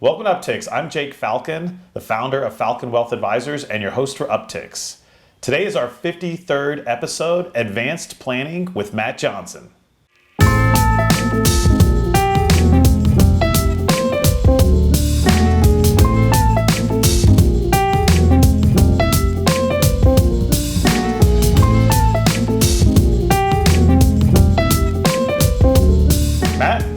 Welcome to Upticks. I'm Jake Falcon, the founder of Falcon Wealth Advisors and your host for Upticks. Today is our 53rd episode, Advanced Planning with Matt Johnson.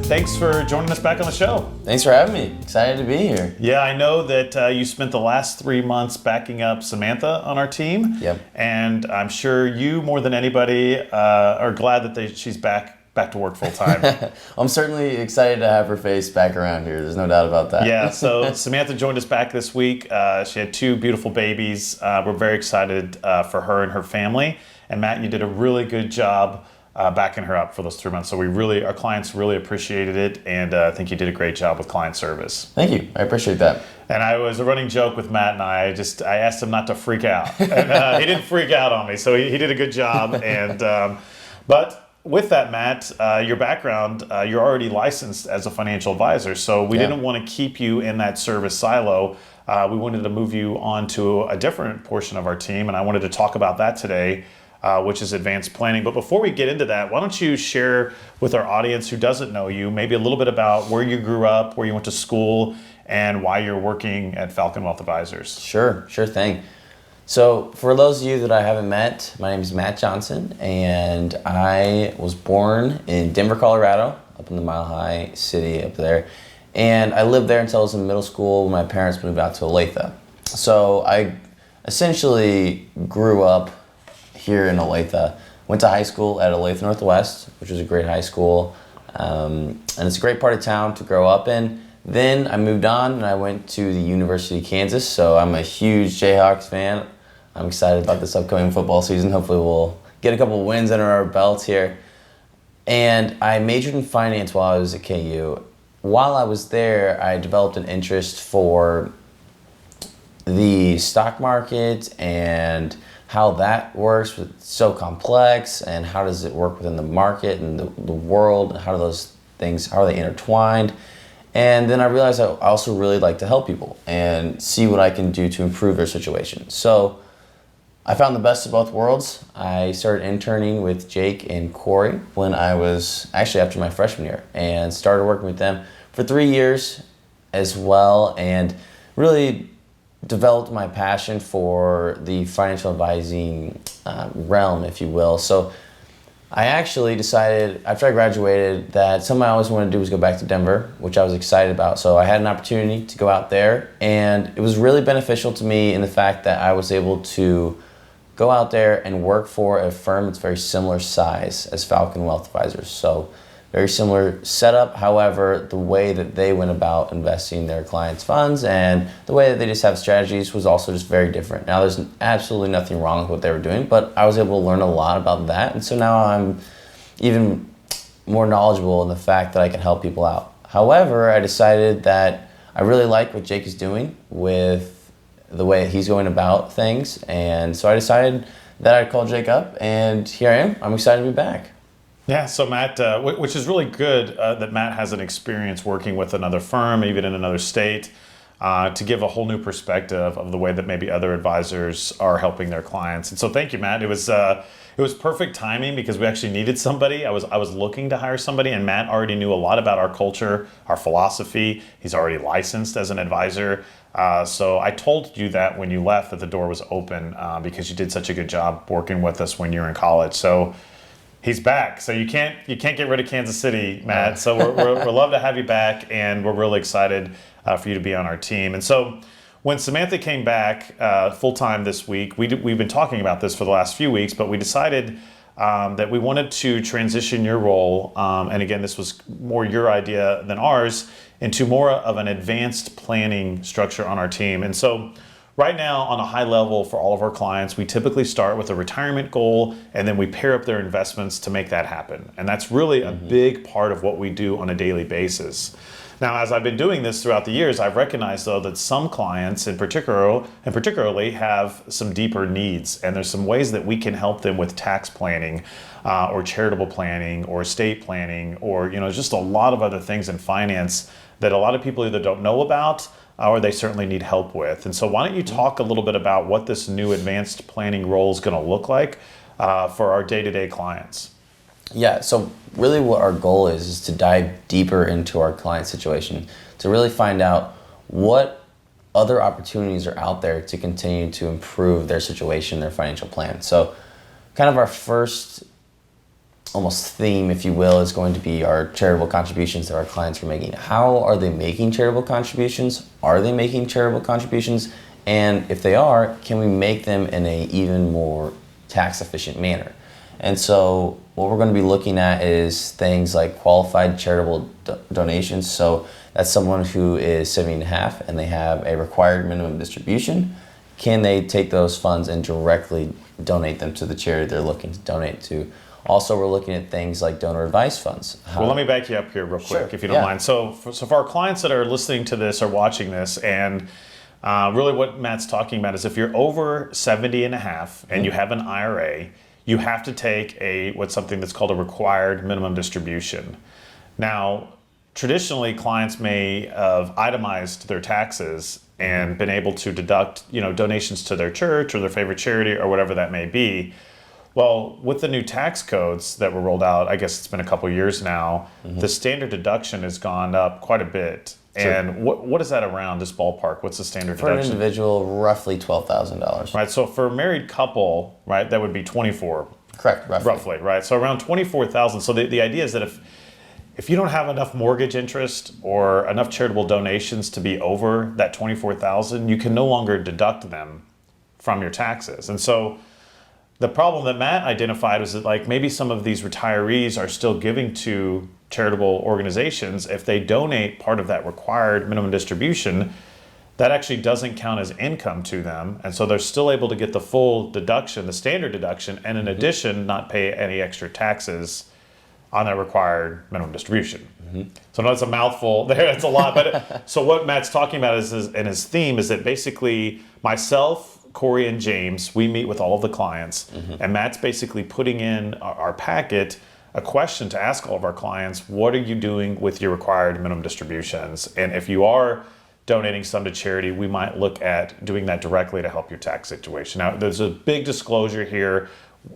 Thanks for joining us back on the show. Thanks for having me. Excited to be here. Yeah, I know that you spent the last 3 months backing up Samantha on our team. Yep. And I'm sure you, more than anybody, are glad that she's back to work full time. I'm certainly excited to have her face back around here. There's no doubt about that. Yeah, so Samantha joined us back this week. She had 2 beautiful babies. We're very excited for her and her family. And Matt, you did a really good job backing her up for those 3 months. So our clients really appreciated it, and I think you did a great job with client service. Thank you. I appreciate that. And I was a running joke with Matt and I asked him not to freak out. And he didn't freak out on me, so he did a good job. And but with that, Matt, your background, you're already licensed as a financial advisor, so we didn't want to keep you in that service silo. We wanted to move you on to a different portion of our team, and I wanted to talk about that today. Which is advanced planning. But before we get into that, why don't you share with our audience who doesn't know you, maybe a little bit about where you grew up, where you went to school, and why you're working at Falcon Wealth Advisors. Sure thing. So for those of you that I haven't met, my name is Matt Johnson, and I was born in Denver, Colorado, up in the Mile High City up there. And I lived there until I was in middle school when my parents moved out to Olathe. So I essentially grew up here in Olathe. Went to high school at Olathe Northwest, which was a great high school. And it's a great part of town to grow up in. Then I moved on and I went to the University of Kansas. So I'm a huge Jayhawks fan. I'm excited about this upcoming football season. Hopefully we'll get a couple wins under our belts here. And I majored in finance while I was at KU. While I was there, I developed an interest for the stock market and how that works. It's so complex, and how does it work within the market and the world, and how are they intertwined? And then I realized I also really like to help people and see what I can do to improve their situation. So I found the best of both worlds. I started interning with Jake and Corey when I was actually after my freshman year, and started working with them for 3 years as well, and really developed my passion for the financial advising realm, if you will. So I actually decided after I graduated that something I always wanted to do was go back to Denver, which I was excited about. So I had an opportunity to go out there, and it was really beneficial to me in the fact that I was able to go out there and work for a firm that's very similar size as Falcon Wealth Advisors. So very similar setup. However, the way that they went about investing their clients' funds and the way that they just have strategies was also just very different. Now, there's absolutely nothing wrong with what they were doing, but I was able to learn a lot about that. And so now I'm even more knowledgeable in the fact that I can help people out. However, I decided that I really like what Jake is doing with the way he's going about things. And so I decided that I'd call Jake up, and here I am. I'm excited to be back. Yeah, so Matt, which is really good that Matt has an experience working with another firm, even in another state, to give a whole new perspective of the way that maybe other advisors are helping their clients. And so thank you, Matt. It was perfect timing because we actually needed somebody. I was looking to hire somebody, and Matt already knew a lot about our culture, our philosophy. He's already licensed as an advisor. So I told you that when you left that the door was open because you did such a good job working with us when you were in college. So he's back, so you can't get rid of Kansas City, Matt. So we're love to have you back, and we're really excited for you to be on our team. And so when Samantha came back full time this week, we've been talking about this for the last few weeks, but we decided that we wanted to transition your role, and again, this was more your idea than ours, into more of an advanced planning structure on our team. And so right now, on a high level for all of our clients, we typically start with a retirement goal, and then we pair up their investments to make that happen. And that's really a big part of what we do on a daily basis. Now, as I've been doing this throughout the years, I've recognized though that some clients particularly have some deeper needs, and there's some ways that we can help them with tax planning, or charitable planning, or estate planning, or just a lot of other things in finance that a lot of people either don't know about or they certainly need help with. And so, why don't you talk a little bit about what this new advanced planning role is going to look like for our day-to-day clients? Yeah, so really what our goal is to dive deeper into our client situation, to really find out what other opportunities are out there to continue to improve their situation, their financial plan. So kind of our first almost theme, if you will, is going to be our charitable contributions that our clients are making. How are they making charitable contributions? Are they making charitable contributions? And if they are, can we make them in a even more tax efficient manner? And so what we're going to be looking at is things like qualified charitable donations. So that's someone who is 70 and a half and they have a required minimum distribution. Can they take those funds and directly donate them to the charity they're looking to donate to? Also, we're looking at things like donor advised funds. Well, let me back you up here real quick, Sure, if you don't yeah. mind. So for our clients that are listening to this or watching this, and really what Matt's talking about is if you're over 70 and a half and you have an IRA, you have to take something that's called a required minimum distribution. Now, traditionally, clients may have itemized their taxes and been able to deduct, donations to their church or their favorite charity or whatever that may be. Well, with the new tax codes that were rolled out, I guess it's been a couple years now, the standard deduction has gone up quite a bit. Sure. And what is that around, this ballpark? What's the standard For an deduction? individual, roughly $12,000. Right, so for a married couple, right, that would be 24, Correct, roughly, right? So around 24,000. So the idea is that if you don't have enough mortgage interest or enough charitable donations to be over that 24,000, you can no longer deduct them from your taxes. And so the problem that Matt identified was that maybe some of these retirees are still giving to charitable organizations. If they donate part of that required minimum distribution, that actually doesn't count as income to them. And so they're still able to get the full deduction, the standard deduction, and in addition, not pay any extra taxes on that required minimum distribution. So I know it's a mouthful there, it's a lot, but so what Matt's talking about in his theme is that basically myself, Corey, and James, we meet with all of the clients, and Matt's basically putting in our packet a question to ask all of our clients, what are you doing with your required minimum distributions? And if you are donating some to charity, we might look at doing that directly to help your tax situation. Now, there's a big disclosure here.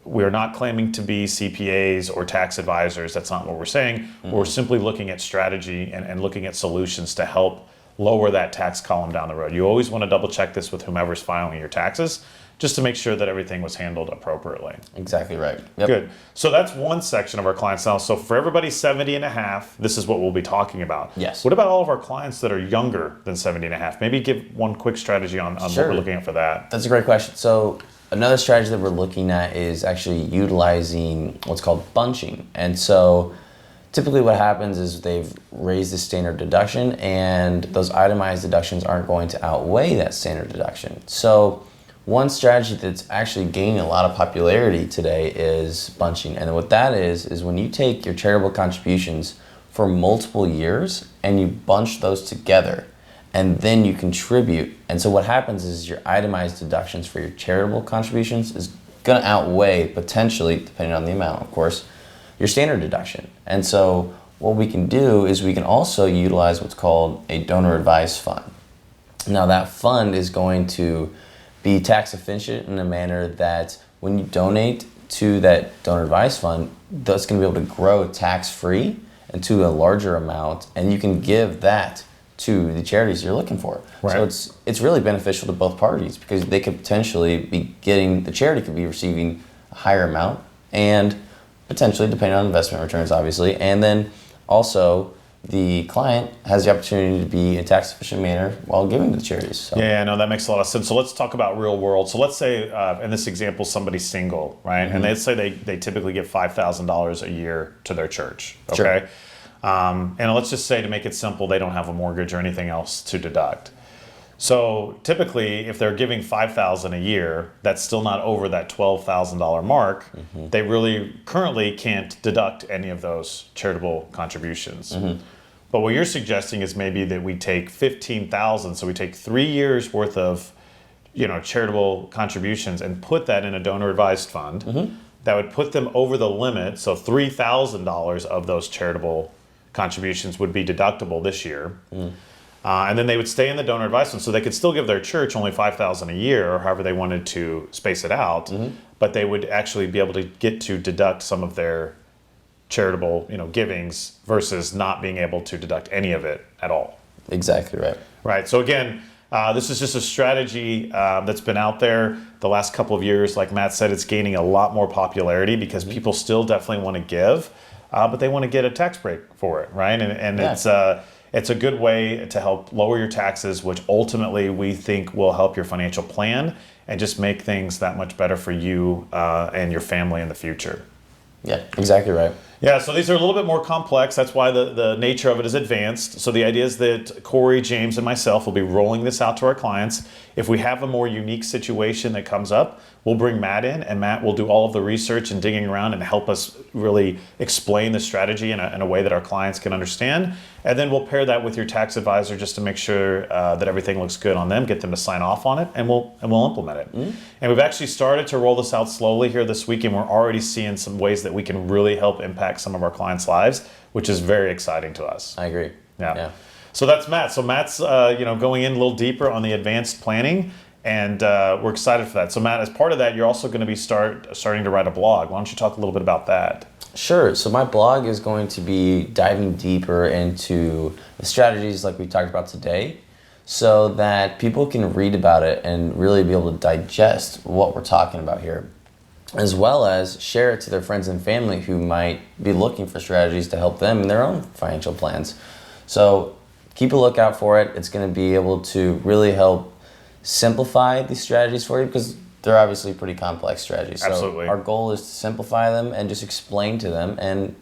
We're not claiming to be CPAs or tax advisors. That's not what we're saying. We're simply looking at strategy and looking at solutions to help lower that tax column down the road. You always want to double check this with whomever's filing your taxes, just to make sure that everything was handled appropriately. Exactly right. Yep. Good. So that's one section of our clients now. So for everybody 70 and a half, this is what we'll be talking about. Yes. What about all of our clients that are younger than 70 and a half? Maybe give one quick strategy on Sure. what we're looking at for that. That's a great question. So another strategy that we're looking at is actually utilizing what's called bunching. And so typically what happens is they've raised the standard deduction and those itemized deductions aren't going to outweigh that standard deduction. So one strategy that's actually gaining a lot of popularity today is bunching. And what that is when you take your charitable contributions for multiple years and you bunch those together and then you contribute. And so what happens is your itemized deductions for your charitable contributions is going to outweigh, potentially, depending on the amount, of course, your standard deduction. And so what we can do is we can also utilize what's called a donor advised fund. Now that fund is going to be tax efficient in a manner that when you donate to that donor advised fund, that's going to be able to grow tax free and to a larger amount, and you can give that to the charities you're looking for. Right. So it's really beneficial to both parties because they could potentially be getting, the charity could be receiving a higher amount and potentially, depending on investment returns, obviously, and then also the client has the opportunity to be in a tax efficient manner while giving to the charities. So. Yeah, no, that makes a lot of sense. So let's talk about real world. So let's say, in this example, somebody's single, right? And let's say they typically give $5,000 a year to their church, okay? Sure. And let's just say, to make it simple, they don't have a mortgage or anything else to deduct. So typically, if they're giving $5,000 a year, that's still not over that $12,000 mark. They really currently can't deduct any of those charitable contributions. But what you're suggesting is maybe that we take 15,000, so we take 3 years worth of, charitable contributions and put that in a donor advised fund. That would put them over the limit. So $3,000 of those charitable contributions would be deductible this year. And then they would stay in the donor advised fund, so they could still give their church only $5,000 a year, or however they wanted to space it out. But they would actually be able to get to deduct some of their charitable, givings versus not being able to deduct any of it at all. Exactly right. Right. So again, this is just a strategy that's been out there the last couple of years. Like Matt said, it's gaining a lot more popularity because people still definitely want to give, but they want to get a tax break for it, right? And it's a good way to help lower your taxes, which ultimately we think will help your financial plan and just make things that much better for you and your family in the future. Yeah, exactly right. Yeah, so these are a little bit more complex. That's why the nature of it is advanced. So the idea is that Corey, James, and myself will be rolling this out to our clients. If we have a more unique situation that comes up, we'll bring Matt in, and Matt will do all of the research and digging around and help us really explain the strategy in a way that our clients can understand. And then we'll pair that with your tax advisor just to make sure that everything looks good on them, get them to sign off on it, and we'll implement it. And we've actually started to roll this out slowly here this week, and we're already seeing some ways that we can really help impact some of our clients' lives, which is very exciting to us. I agree. Yeah. So that's Matt. So Matt's going in a little deeper on the advanced planning, and we're excited for that. So Matt, as part of that, you're also going to be starting to write a blog. Why don't you talk a little bit about that? Sure. So my blog is going to be diving deeper into the strategies like we talked about today, so that people can read about it and really be able to digest what we're talking about here, as well as share it to their friends and family who might be looking for strategies to help them in their own financial plans. So keep a lookout for it. It's going to be able to really help simplify these strategies for you, because they're obviously pretty complex strategies. Absolutely. So our goal is to simplify them and just explain to them and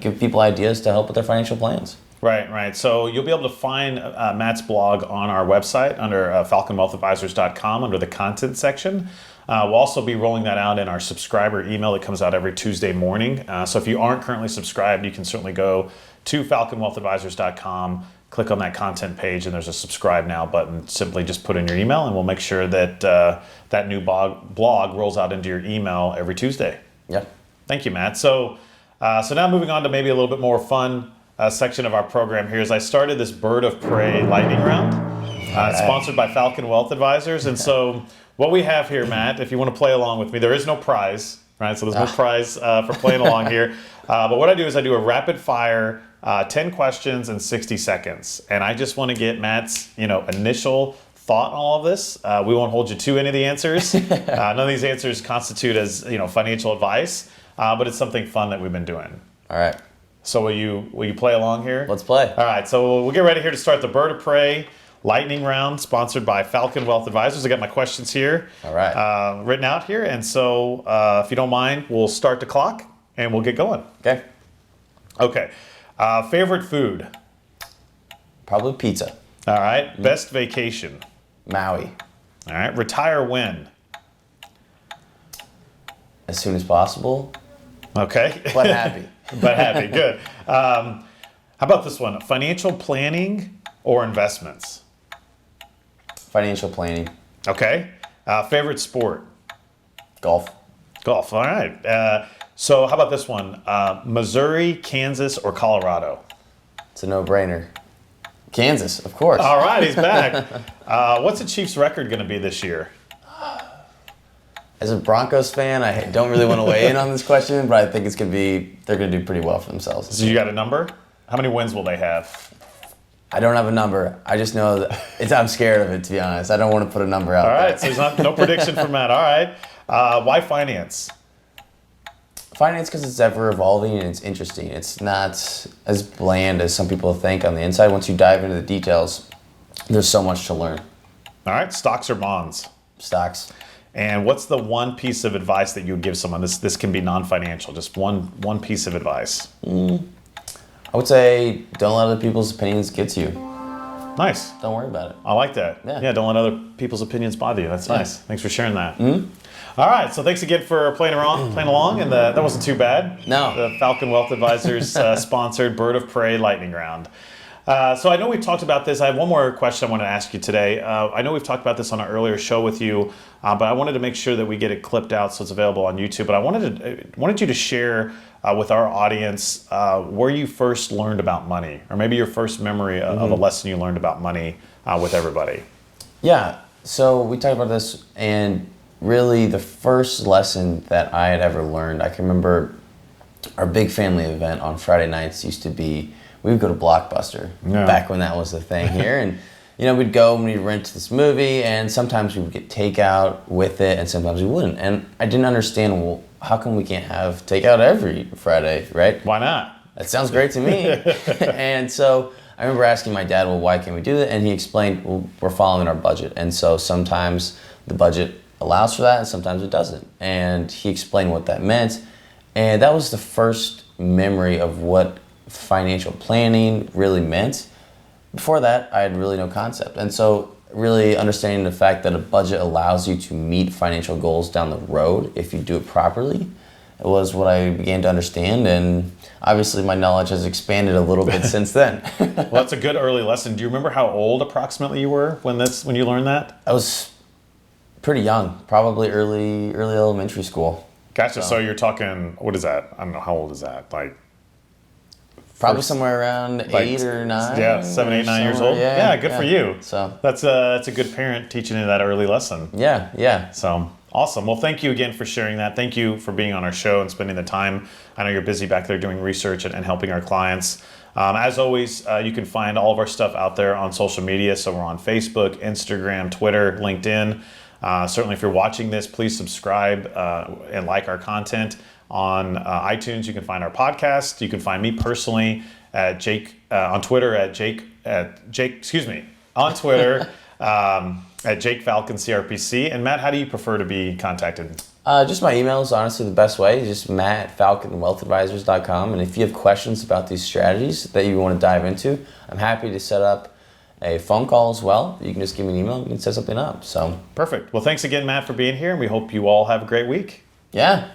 give people ideas to help with their financial plans. Right. So you'll be able to find Matt's blog on our website under falconwealthadvisors.com under the content section. We'll also be rolling that out in our subscriber email that comes out every Tuesday morning. So if you aren't currently subscribed, you can certainly go to falconwealthadvisors.com, click on that content page, and there's a subscribe now button. Simply just put in your email, and we'll make sure that that new blog rolls out into your email every Tuesday. Yeah. Thank you, Matt. So now moving on to maybe a little bit more fun section of our program here is I started this Bird of Prey lightning round, sponsored by Falcon Wealth Advisors. And so what we have here, Matt, if you want to play along with me, there is no prize, right? So there's no prize for playing along here. But what I do is I do a rapid fire 10 questions in 60 seconds. And I just want to get Matt's initial thought on all of this. We won't hold you to any of the answers. None of these answers constitute as financial advice, but it's something fun that we've been doing. All right. So will you play along here? Let's play. All right, so we'll get ready here to start the Bird of Prey lightning round, sponsored by Falcon Wealth Advisors. I got my questions here. All right. Written out here, and so if you don't mind, we'll start the clock and we'll get going. Okay. Favorite food? Probably pizza. All right. Best vacation? Maui. All right. Retire when? As soon as possible. Okay. But happy. But happy. Good. How about this one? Financial planning or investments? Financial planning. Okay. Favorite sport? Golf. Golf. All right. So how about this one? Missouri, Kansas, or Colorado? It's a no-brainer. Kansas, of course. All right, he's back. What's the Chiefs' record going to be this year? As a Broncos fan, I don't really want to weigh in on this question, but I think they're going to do pretty well for themselves. So you got a number? How many wins will they have? I don't have a number. I just know that I'm scared of it, to be honest. I don't want to put a number out All right, there. so there's no prediction for Matt. All right. Why finance? Finance, because it's ever evolving and it's interesting. It's not as bland as some people think on the inside. Once you dive into the details, there's so much to learn. All right, stocks or bonds? Stocks. And what's the one piece of advice that you would give someone? This can be non-financial, just one piece of advice. I would say don't let other people's opinions get to you. Nice. Don't worry about it. I like that. Yeah. Don't let other people's opinions bother you. That's nice. Thanks for sharing that. All right, so thanks again for playing along, and that wasn't too bad. No. The Falcon Wealth Advisors sponsored Bird of Prey lightning round. So I know we've talked about this. I have one more question I want to ask you today. I know we've talked about this on an earlier show with you, but I wanted to make sure that we get it clipped out so it's available on YouTube. But I wanted you to share with our audience where you first learned about money, or maybe your first memory of a lesson you learned about money with everybody. Yeah, so we talked about this, and really the first lesson that I had ever learned, I can remember our big family event on Friday nights used to be, we would go to Blockbuster back when that was a thing here. And, we'd go and we'd rent this movie, and sometimes we would get takeout with it, and sometimes we wouldn't. And I didn't understand, well, how come we can't have takeout every Friday, right? Why not? That sounds great to me. And so I remember asking my dad, well, why can't we do that? And he explained, well, we're following our budget. And so sometimes the budget allows for that, and sometimes it doesn't. And he explained what that meant. And that was the first memory of what financial planning really meant. Before that, I had really no concept. And so really understanding the fact that a budget allows you to meet financial goals down the road if you do it properly was what I began to understand. And obviously my knowledge has expanded a little bit since then. Well, that's a good early lesson. Do you remember how old approximately you were when you learned that? I was pretty young, probably early elementary school. Gotcha. So you're talking, what is that? I don't know, how old is that? Like probably somewhere around 8 or 9. Yeah, 7, 8, 9 years old. Yeah, good for you. So that's a good parent teaching you that early lesson. Yeah. So awesome. Well, thank you again for sharing that. Thank you for being on our show and spending the time. I know you're busy back there doing research and helping our clients. As always, you can find all of our stuff out there on social media. So we're on Facebook, Instagram, Twitter, LinkedIn. Certainly, if you're watching this, please subscribe and like our content. On iTunes, you can find our podcast. You can find me personally at Jake on Twitter on Twitter at Jake Falcon CRPC. And Matt, how do you prefer to be contacted? Just my email is honestly the best way. Just matt@falconwealthadvisors.com. And if you have questions about these strategies that you want to dive into, I'm happy to set up a phone call as well. You can just give me an email and we can set something up. So perfect. Well, thanks again, Matt, for being here, and we hope you all have a great week. Yeah.